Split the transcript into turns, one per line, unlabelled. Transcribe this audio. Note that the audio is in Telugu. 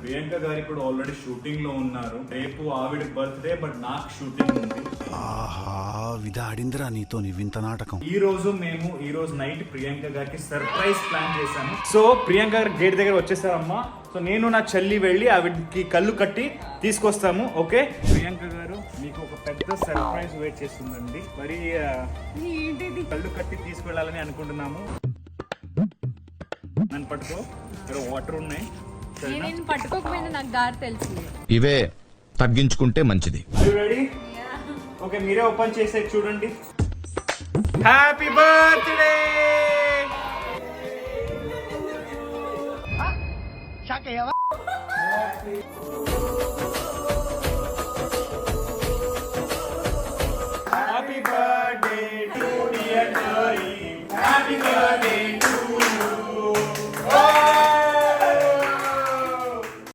ప్రియాంక గారు ఇప్పుడు ఆల్రెడీ షూటింగ్ లో ఉన్నారు. రేపు ఆవిడ బర్త్డే, బట్ నాకు షూటింగ్ ఉంది.
ఆహా విధాడిందిరా నీతో నీ వింత నాటకం.
ఈ రోజు నైట్ ప్రియాంక గారికి సర్ప్రైజ్ ప్లాన్ చేశాను. సో ప్రియాంక గారు గేట్ దగ్గర వచ్చేసారమ్మా. సో నేను నా చెల్లి వెళ్ళి ఆవిడకి కళ్ళు కట్టి తీసుకొస్తాము. ఓకే ప్రియాంక గారు, మీకు ఒక పెద్ద సర్ప్రైజ్ వెయిట్ చేస్తుందండి. మరి కళ్ళు కట్టి తీసుకెళ్ళాలని అనుకుంటున్నాము. నన్ను పట్టుకో, ఇక్కడ వాటర్ ఉన్నాయి.
నేను పట్టుకోకపోయినా నాకు దారి తెలుసు.
ఇవే తగ్గించుకుంటే మంచిది.
రెడీ? ఓకే, మీరే ఓపెన్ చేసే చూడండి. Happy birthday.